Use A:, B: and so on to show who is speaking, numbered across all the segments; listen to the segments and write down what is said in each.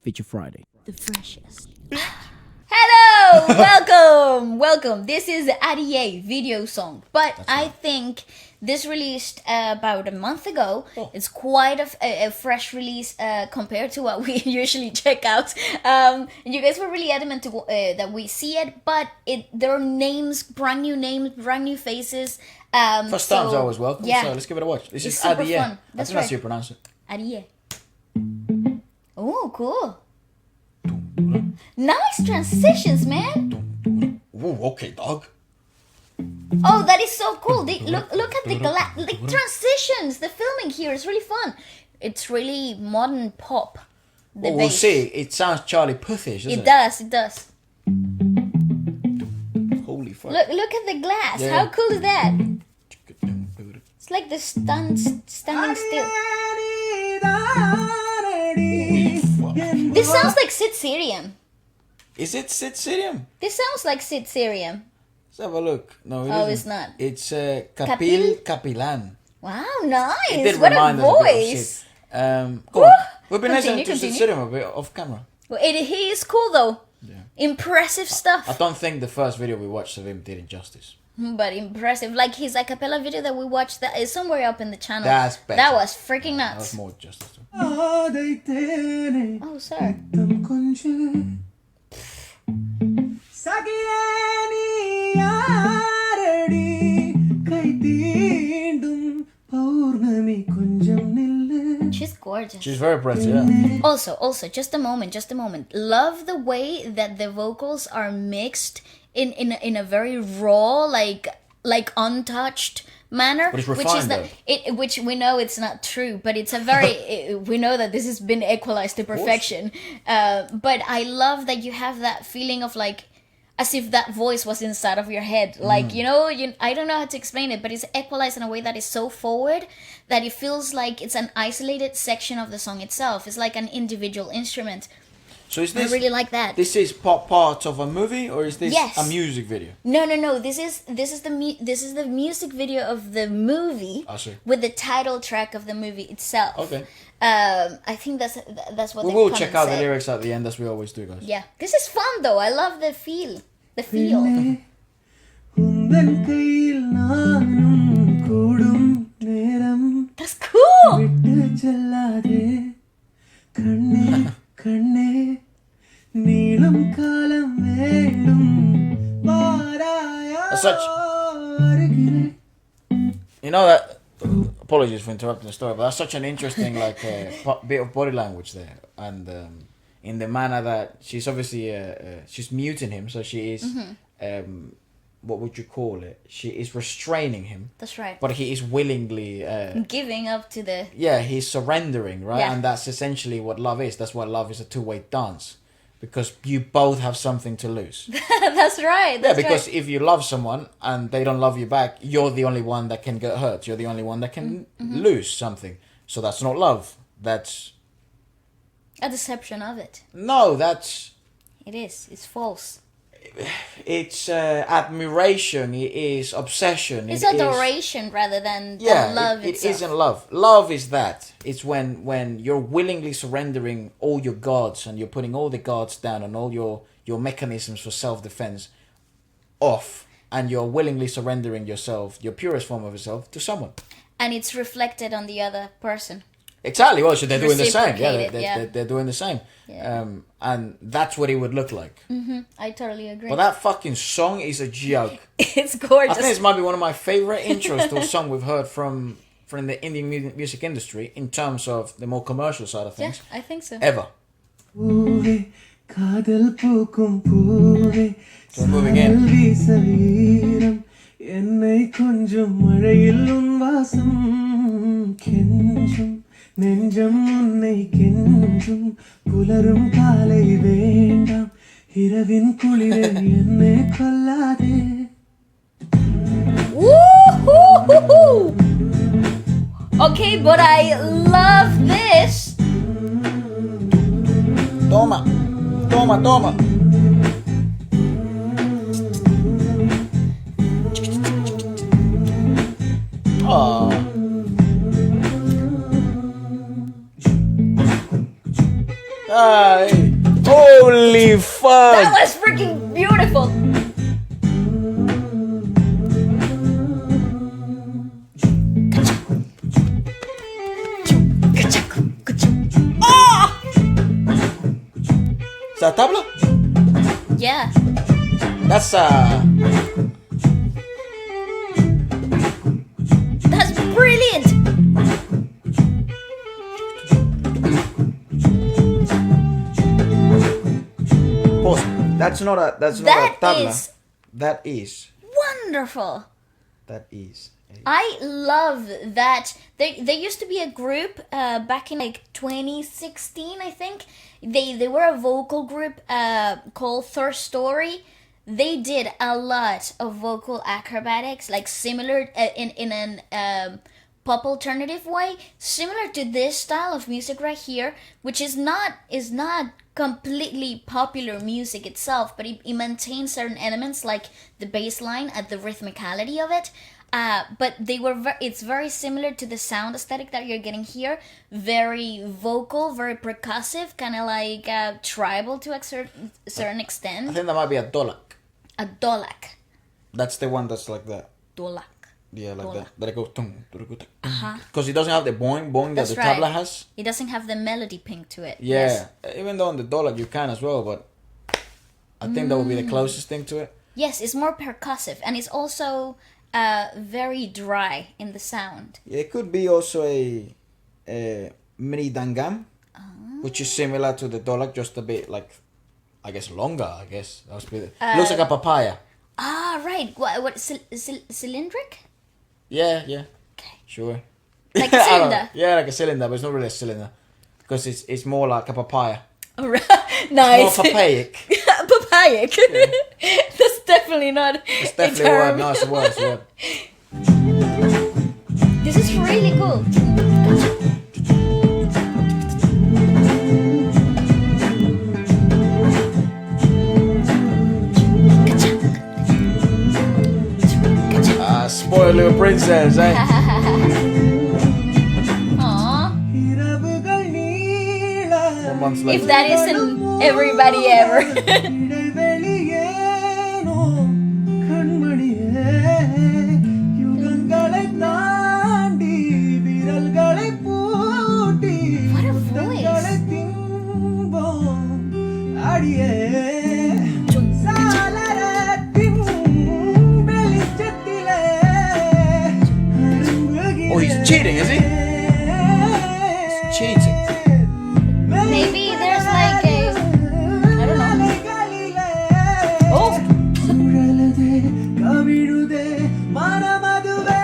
A: Feature Friday.
B: The freshest. Hello! Welcome! This is Adiye Video Song. But I think this released about a month ago. Oh. It's quite a fresh release compared to what we usually check out. And you guys were really adamant to, that we see it, but there are names, brand new faces.
C: First time's always welcome,
B: yeah.
C: so let's give it a watch. This is
B: super
C: Adiye.
B: fun. That's right.
C: That's how you pronounce it.
B: Adiye. Oh, cool. Nice transitions, man.
C: Ooh, okay, dog.
B: Oh, that is so cool. Look at the transitions. The filming here is really fun. It's really modern pop.
C: Well, we'll see. It sounds Charlie Puthish, doesn't it?
B: It does.
C: Holy fuck.
B: Look at the glass.
C: Yeah.
B: How cool is that? It's like the standing still. This sounds like Sid Syrian.
C: Is it Sid Syrian?
B: This sounds like Sid Syrian.
C: Let's have a look. No,
B: Oh, it's not.
C: It's Kapil Kapilan.
B: Wow, nice.
C: It did
B: What
C: remind
B: a
C: us a bit of
B: voice.
C: Sid. Go on. We've been listening to
B: Continue.
C: Sid Syrian a bit off camera.
B: Well, he is cool though.
C: Yeah.
B: Impressive stuff.
C: I don't think the first video we watched of him did him justice.
B: But impressive. Like his a cappella video that we watched that is somewhere up in the channel.
C: That's better.
B: That was freaking
C: That
B: nuts.
C: was more justice.
B: Oh, sorry. She's gorgeous.
C: She's very pretty, yeah.
B: Also, just a moment. Love the way that the vocals are mixed in a very raw, like untouched manner,
C: but it's refined,
B: which we know it's not true, but it's a very we know that this has been equalized to perfection. But I love that you have that feeling of like as if that voice was inside of your head, like I don't know how to explain it, but it's equalized in a way that is so forward that it feels like it's an isolated section of the song itself. It's like an individual instrument.
C: So is this?
B: I really like that.
C: This is part of a movie, or is this
B: Yes.
C: a music video?
B: No. This is the music video of the movie
C: I see.
B: with the title track of the movie itself.
C: Okay.
B: I think that's what
C: We
B: they
C: will
B: come
C: check
B: and
C: out
B: say.
C: the lyrics at the end, as we always do, guys.
B: Yeah, this is fun though. I love the feel. The feel. That's cool.
C: As such, you know that. Apologies for interrupting the story, but that's such an interesting bit of body language there, and in the manner that she's obviously she's muting him, so she is what would you call it? She is restraining him.
B: That's right.
C: But he is willingly
B: Giving up to the.
C: yeah, he's surrendering, right?
B: Yeah.
C: And that's essentially what love is. That's why love is a two-way dance, because you both have something to lose.
B: That's right. That's
C: because
B: right.
C: if you love someone and they don't love you back, you're the only one that can get hurt. You're the only one that can lose something. So that's not love. That's
B: A deception of it.
C: no. That's
B: It is. It's false.
C: it's admiration. It is obsession.
B: It's
C: it is-
B: adoration rather than love
C: it
B: itself.
C: isn't love. Love is that. It's when you're willingly surrendering all your guards and you're putting all the guards down and all your mechanisms for self-defense off, and you're willingly surrendering yourself, your purest form of yourself, to someone.
B: And it's reflected on the other person.
C: Exactly. Well, so they're doing the same. Yeah,
B: Reciprocate it,
C: they're doing the same.
B: Yeah.
C: And that's what it would look like.
B: I totally agree.
C: But that fucking song is a joke.
B: It's
C: I
B: gorgeous.
C: think this might be one of my favorite intros to a song we've heard from the Indian music industry in terms of the more commercial side of
B: Yeah,
C: things.
B: I think so.
C: Ever. So we're moving in.
D: என்னை கொஞ்சம் மழையில் உன் வாசம் கெஞ்சும் நெஞ்சம் உன்னை கெஞ்சும் புலரும் காலை வேண்டாம் இரவின் குளிரில் என்னை கொல்லாதே.
B: Woo-hoo-hoo-hoo! Okay, but I love this.
C: Toma. Hey. Holy fuck!
B: That was freaking beautiful. Oh!
C: Is that tabla?
B: Yeah.
C: That's
B: That's brilliant.
C: pause. That's not a
B: That
C: tabla.
B: is
C: That is.
B: wonderful.
C: That is.
B: I love that. There used to be a group back in like 2016, I think. They were a vocal group called Third Story. They did a lot of vocal acrobatics, like similar in an pop alternative way, similar to this style of music right here, which is not completely popular music itself, but it maintains certain elements like the bass line and the rhythmicality of it. But they were it's very similar to the sound aesthetic that you're getting here. Very vocal, very percussive, kind of like tribal to a certain
C: I
B: extent.
C: think that might be a dolak.
B: A dolak.
C: That's the one that's like that.
B: Dolak.
C: Yeah, like
B: Dolak.
C: that. That it goes because it doesn't have the boing boing that
B: That's
C: the
B: right.
C: tabla has.
B: It doesn't have the melody ping to it.
C: Yeah,
B: Yes.
C: even though on the dolak you can as well, but I think that would be the closest thing to it.
B: Yes, it's more percussive, and it's also very dry in the sound.
C: Yeah, it could be also a mini dangam, which is similar to the dolak, just a bit like, I guess longer. I guess looks like a papaya.
B: Ah, right. What cylindric?
C: Yeah,
B: Okay.
C: sure.
B: Like a
C: I don't know.
B: cylinder.
C: Yeah, like a cylinder, but it's not really a cylinder because it's more like a papaya.
B: All right. Nice.
C: More papaic.
B: Papaic. That's definitely not.
C: It's definitely a word. No, it's a word. It's a word.
B: This is really cool.
C: Spoiled little princess, eh?
B: Aww.
C: 1 month later.
B: If that isn't everybody ever.
D: இடைவெளியேனோ கண்மணியே யுகங்களை தாண்டி விரல்களை பூட்டி
B: What a
D: முத்தங்களை
B: voice.
D: திம்போம் அடியே சாளரத்தின் வெளிச்சத்திலே
C: Oh, he's cheating, is he? Cheating.
B: Maybe there's like a. I don't know. Oh.
D: சுழலுதே கவிழுதே மனமதுவே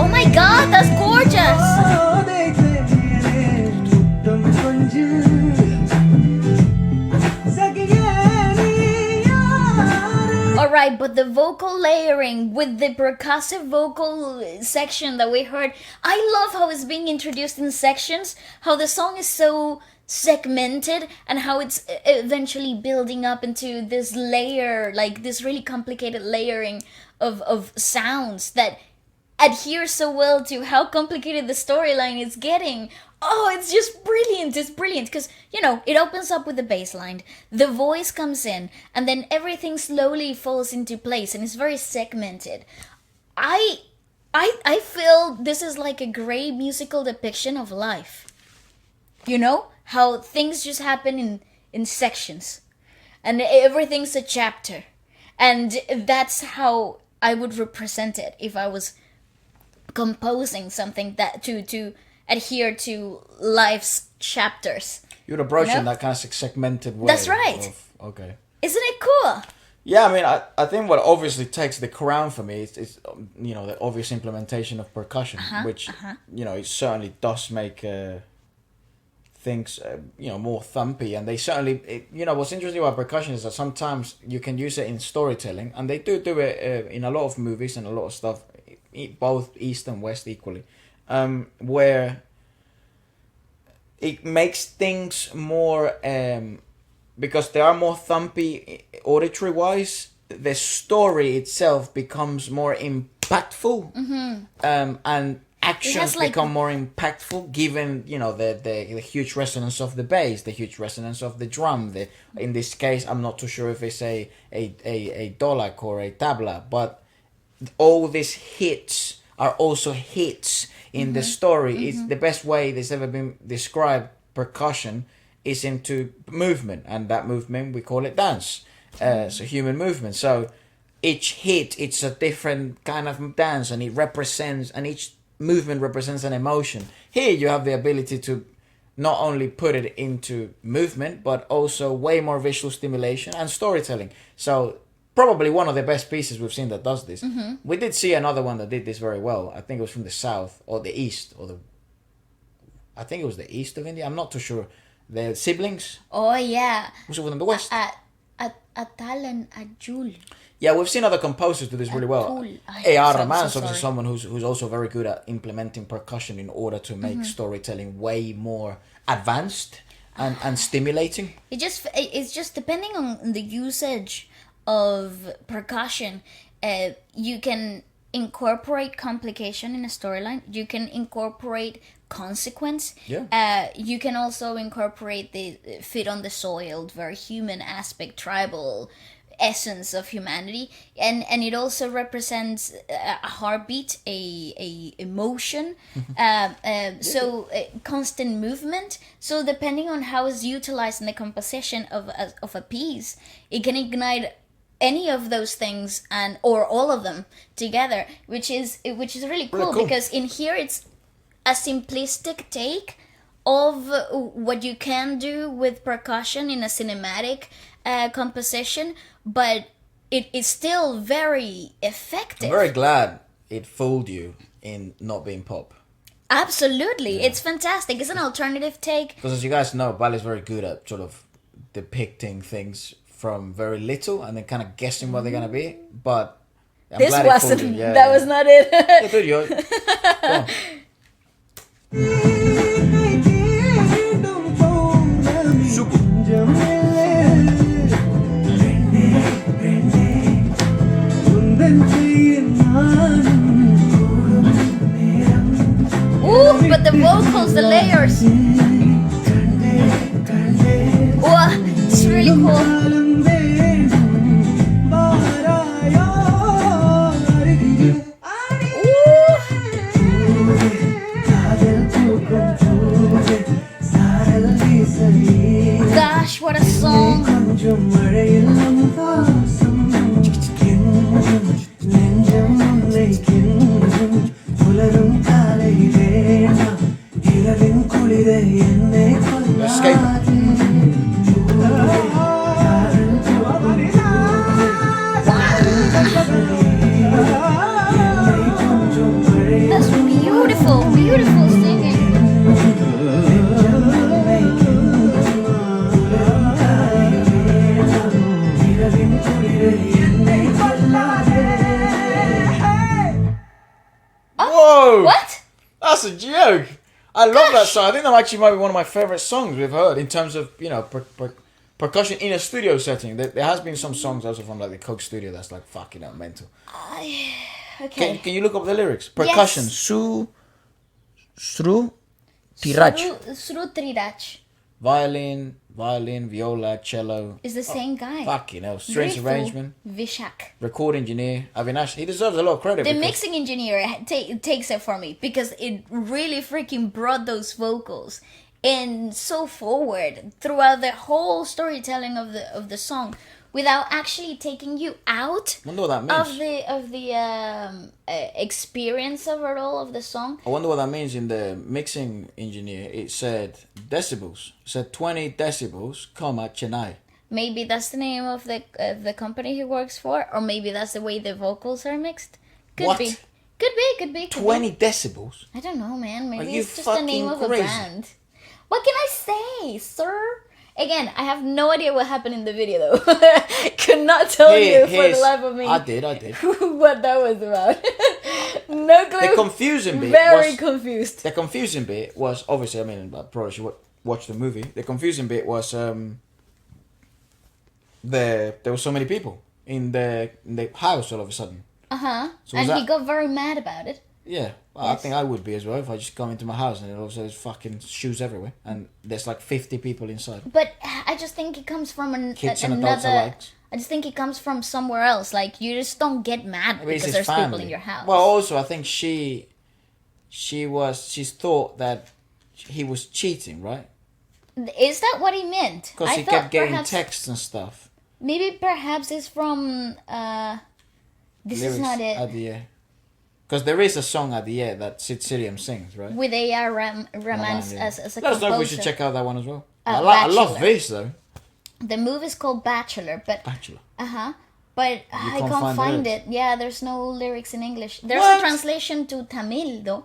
B: Oh my god, that's gorgeous.
D: முத்தம் கொஞ்சம் சகியே நீ யாரே
B: Alright, but the vocal layering with the percussive vocal section that we heard, I love how it's being introduced in sections, how the song is so segmented, and how it's eventually building up into this layer, like this really complicated layering of sounds that adhere so well to how complicated the storyline is getting. Oh, it's just brilliant. It's brilliant because, you know, it opens up with the bass line, the voice comes in, and then everything slowly falls into place and it's very segmented. I feel this is like a great musical depiction of life. You know, how things just happen in sections and everything's a chapter. And that's how I would represent it if I was composing something that to adhere to life's chapters.
C: You're approaching
B: You know?
C: that kind of segmented way.
B: That's right.
C: Okay.
B: Isn't it cool?
C: Yeah, I mean, I think what obviously takes the crown for me is you know, the obvious implementation of percussion, which you know, it certainly does make things you know, more thumpy, and they certainly you know, what's interesting about percussion is that sometimes you can use it in storytelling, and they do it in a lot of movies and a lot of stuff, both East and West equally, where it makes things more because they are more thumpy auditory wise, the story itself becomes more impactful, and actions
B: like-
C: become more impactful given the huge resonance of the bass, the huge resonance of the drum. In this case, I'm not too sure if it's a dolak or a tabla, but all these hits are also hits in the story. It's the best way there's ever been described. Percussion is into movement, and that movement we call it dance. So human movement. So each hit, it's a different kind of dance, and each movement represents an emotion. Here you have the ability to not only put it into movement, but also way more visual stimulation and storytelling. So probably one of the best pieces we've seen that does this. We did see another one that did this very well. I think it was from the south or the east I think it was the east of India. I'm not too sure. The siblings.
B: Oh yeah.
C: Was it from the west?
B: Atal and Ajul.
C: Yeah, we've seen other composers do this really well.
B: Cool.
C: A.R.
B: I'm
C: Rahman is
B: so
C: obviously
B: sorry.
C: someone who's also very good at implementing percussion in order to make storytelling way more advanced and stimulating.
B: It's just depending on the usage of percussion, you can incorporate complication in a storyline. You can incorporate consequence.
C: Yeah.
B: You can also incorporate the fit on the soiled, very human aspect, tribal essence of humanity, and it also represents a heartbeat, a emotion, so constant movement. So depending on how it's utilized in the composition of a piece, it can ignite any of those things or all of them together, which is really cool. Because in here it's a simplistic take of what you can do with percussion in a cinematic composition, but it is still very effective.
C: I'm very glad it fooled you in not being pop.
B: Absolutely, it's fantastic. It's an alternative take.
C: Because as you guys know, ballet is very good at sort of depicting things from very little and then kind of guessing what they're gonna be. But I'm
B: This
C: glad it fooled
B: wasn't.
C: you. Yeah,
B: That was not it.
C: Yeah, dude, go on.
B: Ooh, but the vocals, the layers. Wow, it's really cool. Gosh, what a song. That's beautiful, beautiful singing.
C: Whoa!
B: What?
C: That's a joke. I love that song. I think that actually might be one of my favorite songs we've heard in terms of percussion in a studio setting. There has been some songs also from like the Coke studio that's like fucking mental.
B: Okay.
C: Can you look up the lyrics? Percussion. Su, sru, tirach.
B: Srutirach
C: Violin, viola, cello.
B: is the same guy.
C: Fucking hell. Strings
B: Ritu
C: arrangement.
B: Vishak.
C: Record engineer. Avinash. He deserves a lot of credit.
B: The
C: because-
B: mixing engineer takes it for me because it really freaking brought those vocals and so forward throughout the whole storytelling of the song without actually taking you out
C: I wonder what that means.
B: of the experience of it all of the song.
C: I wonder what that means in the mixing engineer. It said decibels. It said 20 decibels, comma, Chennai.
B: Maybe that's the name of the company he works for, or maybe that's the way the vocals are mixed. Could
C: What?
B: be. Could be.
C: 20 decibels?
B: I don't know, man. Maybe
C: you
B: it's just the name of
C: fucking
B: a
C: crazy?
B: brand. What can I say, sir? Again, I have no idea what happened in the video, though. Could not tell you for the life of me.
C: I did.
B: what that was about. No clue.
C: The confusing bit
B: Very confused.
C: The confusing bit was, obviously, I mean, I probably should watch the movie. The confusing bit was there were so many people in the house all of a sudden.
B: Uh-huh.
C: So was
B: And he
C: that-
B: got very mad about it.
C: Yeah, well, I think I would be as well if I just come into my house and it also there's fucking shoes everywhere and there's like 50 people inside.
B: But I just think it comes from
C: Kids and adults alike.
B: I just think it comes from somewhere else. Like, you just don't get mad
C: Maybe it's
B: because
C: his
B: there's people
C: family.
B: in your house.
C: Well, also I think she's thought that he was cheating, right?
B: Is that what he meant?
C: Because
B: I
C: he
B: thought
C: kept getting
B: perhaps-
C: texts and stuff.
B: Maybe perhaps it's from. This is not it.
C: Adiye. Because there is a song Adiye that Sicilian sings, right?
B: With A.R. Rahman
C: yeah.
B: as a
C: Let us
B: composer.
C: know if we should check out that one as well.
B: Uh,
C: I love
B: Bachelor.
C: this though.
B: The movie is called Bachelor, but
C: Bachelor.
B: but I
C: can't
B: can't
C: find
B: find
C: lyrics.
B: it. Yeah, there's no lyrics in English. There's
C: What?
B: a translation to Tamil though,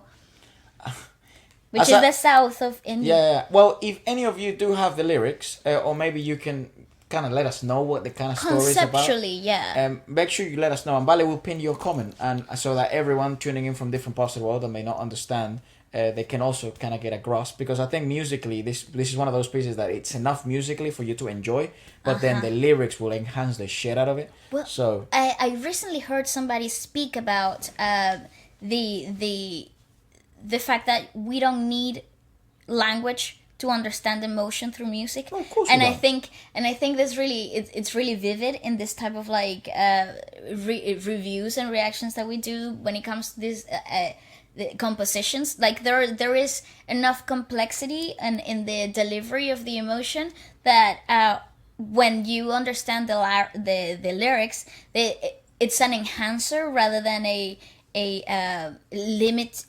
B: which
C: As
B: is
C: a-
B: the south of India.
C: Yeah. Well, if any of you do have the lyrics, or maybe you can kind of let us know what the kind of story is about.
B: Conceptually, yeah.
C: Make sure you let us know, and Bale will pin your comment, and so that everyone tuning in from different parts of the world that may not understand, they can also kind of get a grasp. Because I think musically, this is one of those pieces that it's enough musically for you to enjoy, but then the lyrics will enhance the shit out of it.
B: Well,
C: So
B: I recently heard somebody speak about the fact that we don't need language to understand emotion through music.
C: Oh, of course we
B: and I
C: don't.
B: think this really it's really vivid in this type of like reviews and reactions that we do when it comes to this the compositions. Like there is enough complexity and in the delivery of the emotion that when you understand the lyrics, it's an enhancer rather than a limit,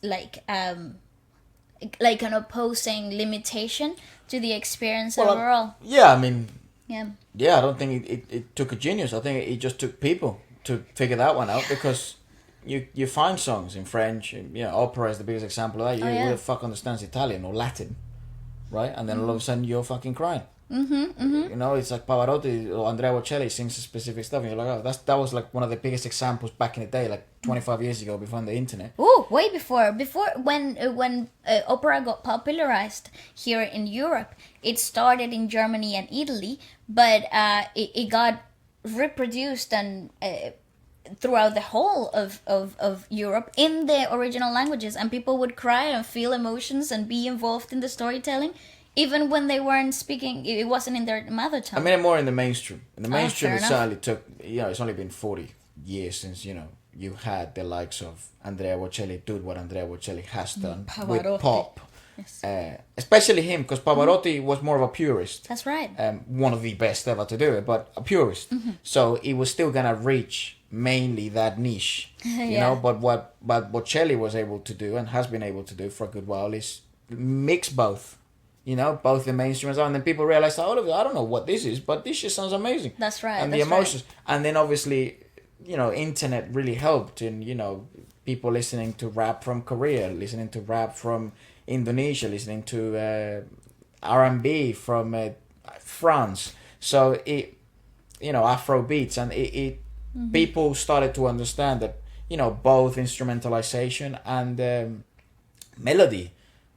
B: like an opposing limitation to the experience overall.
C: yeah, I mean,
B: Yeah.
C: I don't think it took a genius. I think it just took people to figure that one out, because you find songs in French, and, opera is the biggest example of that. Who the fuck understands Italian or Latin, right? And then all of a sudden you're fucking crying. It's like Pavarotti or Andrea Bocelli sings specific stuff, and you're like, oh, that was like one of the biggest examples back in the day, like 25 years ago, before the internet.
B: Oh, way before when opera got popularized here in Europe. It started in Germany and Italy, but it got reproduced and throughout the whole of Europe in the original languages, and people would cry and feel emotions and be involved in the storytelling, even when they weren't speaking. It wasn't in their mother tongue.
C: I mean, more in the mainstream. In the mainstream,
B: fair
C: it
B: enough.
C: certainly took. It's only been 40 years since you had the likes of Andrea Bocelli do what Andrea Bocelli has done with
B: Pavarotti.
C: pop.
B: Yes.
C: Especially him, because Pavarotti was more of a purist.
B: That's right.
C: One of the best ever to do it, but a purist. So he was still gonna reach mainly that niche, you know. But what Bocelli was able to do and has been able to do for a good while is mix both. Both the mainstream and then people realize, I don't know what this is, but this just sounds amazing.
B: That's right.
C: And
B: that's
C: the emotions, and then obviously, internet really helped in people listening to rap from Korea, listening to rap from Indonesia, listening to R&B from France. So it, Afro beats, and it people started to understand that both instrumentalization and melody,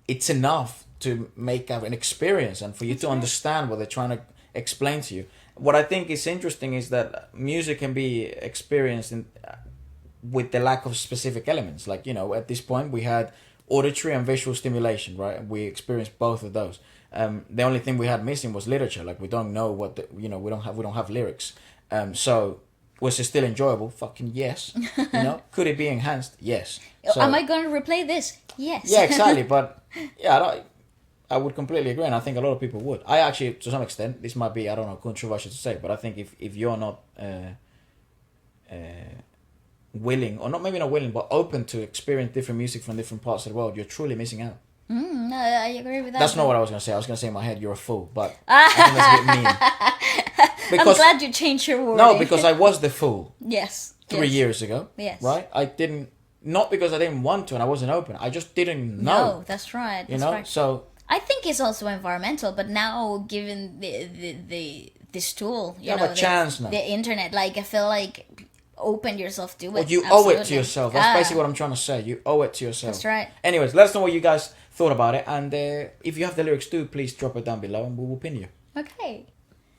C: it's enough to make an experience and for you to understand what they're trying to explain to you. What I think is interesting is that music can be experienced with the lack of specific elements. Like, at this point we had auditory and visual stimulation, right? We experienced both of those. The only thing we had missing was literature. Like, we don't know what we don't have lyrics. So was it still enjoyable? Fucking yes. Could it be enhanced? Yes. So,
B: Am I going to replay this? Yes.
C: yeah, exactly. But yeah, I would completely agree, and I think a lot of people would. I actually, to some extent, this might be, I don't know, controversial to say, but I think if you're not willing, or maybe not willing, but open to experience different music from different parts of the world, you're truly missing out.
B: No, I agree with that.
C: That's not what I was going to say. I was going to say in my head, you're a fool, but I think that's a bit mean.
B: I'm glad you changed your wording.
C: No, because I was the fool
B: yes.
C: 3 years ago.
B: Yes.
C: Right? I didn't, not because I didn't want to and I wasn't open. I just didn't know.
B: No, that's right.
C: You
B: That's
C: know?
B: right.
C: So,
B: I think it's also environmental, but now given this tool,
C: you have a chance now.
B: the internet, like I feel like open yourself to it.
C: Well, you owe it to
B: Absolutely.
C: yourself. That's basically what I'm trying to say. You owe it to yourself.
B: That's right.
C: Anyways, let us know what you guys thought about it, and if you have the lyrics too, please drop it down below and we will pin you.
B: Okay.